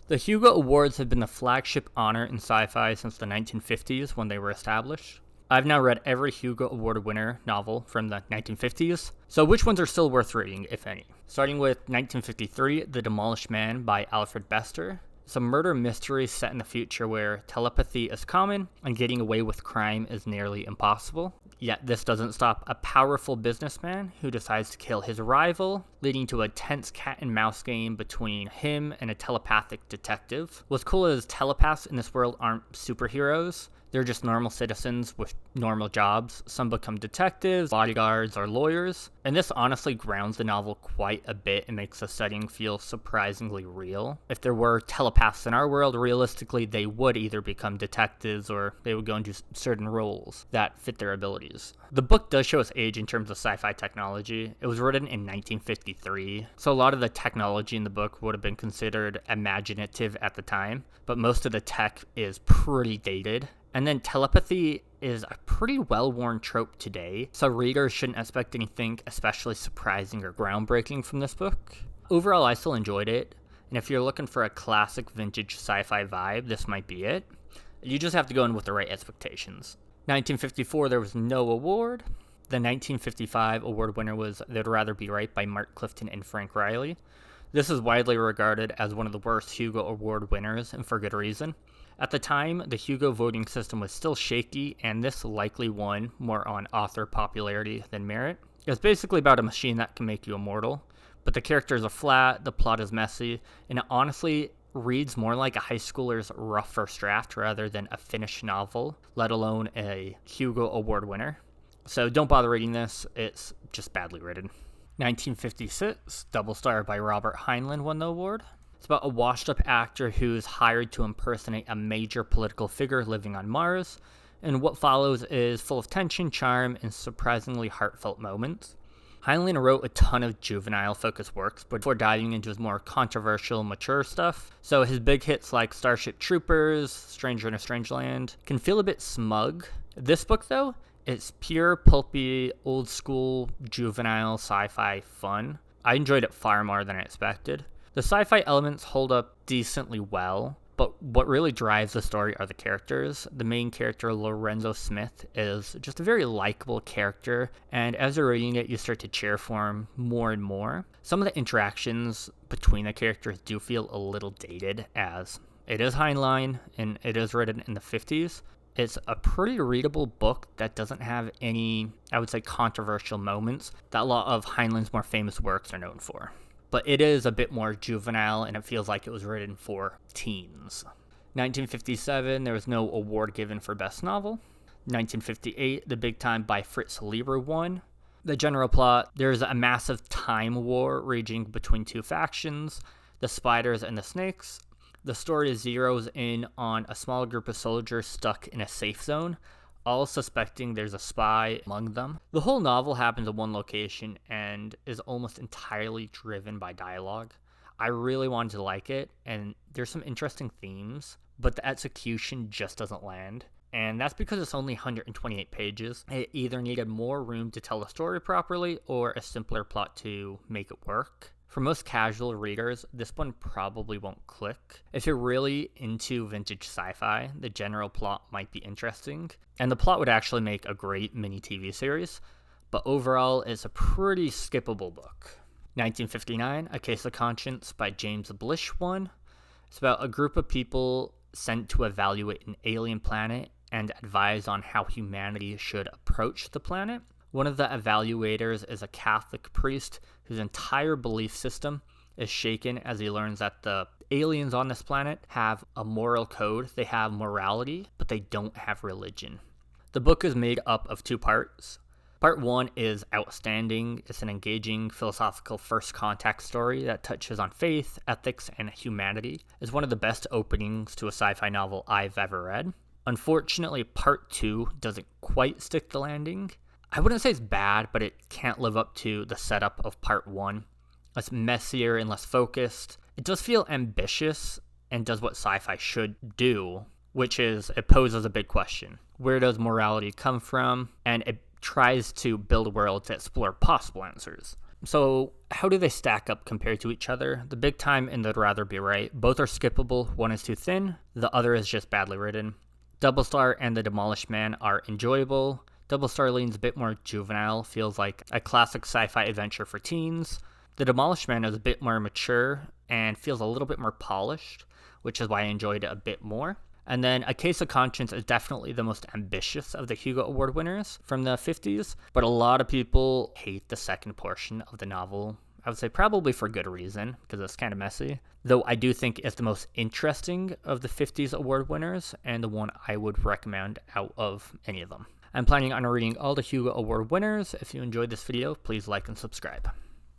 The Hugo Awards have been the flagship honor in sci-fi since the 1950s when they were established. I've now read every Hugo Award winner novel from the 1950s, so which ones are still worth reading, if any? Starting with 1953, The Demolished Man by Alfred Bester. It's a murder mystery set in the future where telepathy is common and getting away with crime is nearly impossible. Yet this doesn't stop a powerful businessman who decides to kill his rival, leading to a tense cat and mouse game between him and a telepathic detective. What's cool is telepaths in this world aren't superheroes. They're just normal citizens with normal jobs. Some become detectives, bodyguards, or lawyers. And this honestly grounds the novel quite a bit and makes the setting feel surprisingly real. If there were telepaths in our world, realistically, they would either become detectives or they would go into certain roles that fit their abilities. The book does show its age in terms of sci-fi technology. It was written in 1953, so a lot of the technology in the book would have been considered imaginative at the time, but most of the tech is pretty dated. And then telepathy is a pretty well-worn trope today, so readers shouldn't expect anything especially surprising or groundbreaking from this book. Overall, I still enjoyed it, and if you're looking for a classic vintage sci-fi vibe, this might be it. You just have to go in with the right expectations. 1954, there was no award. The 1955 award winner was They'd Rather Be Right by Mark Clifton and Frank Riley. This is widely regarded as one of the worst Hugo Award winners, and for good reason. At the time, the Hugo voting system was still shaky, and this likely won more on author popularity than merit. It was basically about a machine that can make you immortal, but the characters are flat, the plot is messy, and it honestly reads more like a high schooler's rough first draft rather than a finished novel, let alone a Hugo Award winner. So don't bother reading this, it's just badly written. 1956, Double Star by Robert Heinlein won the award. It's about a washed-up actor who's hired to impersonate a major political figure living on Mars, and what follows is full of tension, charm, and surprisingly heartfelt moments. Heinlein wrote a ton of juvenile-focused works before diving into his more controversial, mature stuff, so his big hits like Starship Troopers, Stranger in a Strange Land can feel a bit smug. This book, though, it's pure, pulpy, old-school, juvenile sci-fi fun. I enjoyed it far more than I expected. The sci-fi elements hold up decently well, but what really drives the story are the characters. The main character, Lorenzo Smith, is just a very likable character, and as you're reading it, you start to cheer for him more and more. Some of the interactions between the characters do feel a little dated, as it is Heinlein, and it is written in the 50s. It's a pretty readable book that doesn't have any, I would say, controversial moments that a lot of Heinlein's more famous works are known for. But it is a bit more juvenile, and it feels like it was written for teens. 1957, there was no award given for Best Novel. 1958, The Big Time by Fritz Leiber won. The general plot, there's a massive time war raging between two factions, the Spiders and the Snakes. The story zeroes in on a small group of soldiers stuck in a safe zone, all suspecting there's a spy among them. The whole novel happens in one location and is almost entirely driven by dialogue. I really wanted to like it, and there's some interesting themes, but the execution just doesn't land. And that's because it's only 128 pages. It either needed more room to tell the story properly or a simpler plot to make it work. For most casual readers, this one probably won't click. If you're really into vintage sci-fi, the general plot might be interesting, and the plot would actually make a great mini TV series, but overall, it's a pretty skippable book. 1959, A Case of Conscience by James Blish won. It's about a group of people sent to evaluate an alien planet and advise on how humanity should approach the planet. One of the evaluators is a Catholic priest whose entire belief system is shaken as he learns that the aliens on this planet have a moral code. They have morality, but they don't have religion. The book is made up of two parts. Part 1 is outstanding. It's an engaging philosophical first contact story that touches on faith, ethics, and humanity. It's one of the best openings to a sci-fi novel I've ever read. Unfortunately, Part 2 doesn't quite stick the landing. I wouldn't say it's bad, but it can't live up to the setup of Part 1. It's messier and less focused. It does feel ambitious and does what sci-fi should do, which is it poses a big question. Where does morality come from? And it tries to build a world to explore possible answers. So how do they stack up compared to each other? The Big Time and The Rather Be Right, both are skippable. One is too thin, the other is just badly written. Double Star and The Demolished Man are enjoyable. Double Star leans a bit more juvenile, feels like a classic sci-fi adventure for teens. The Demolished Man is a bit more mature and feels a little bit more polished, which is why I enjoyed it a bit more. And then A Case of Conscience is definitely the most ambitious of the Hugo Award winners from the 50s, but a lot of people hate the second portion of the novel. I would say probably for good reason, because it's kind of messy. Though I do think it's the most interesting of the 50s award winners, and the one I would recommend out of any of them. I'm planning on reading all the Hugo Award winners. If you enjoyed this video, please like and subscribe.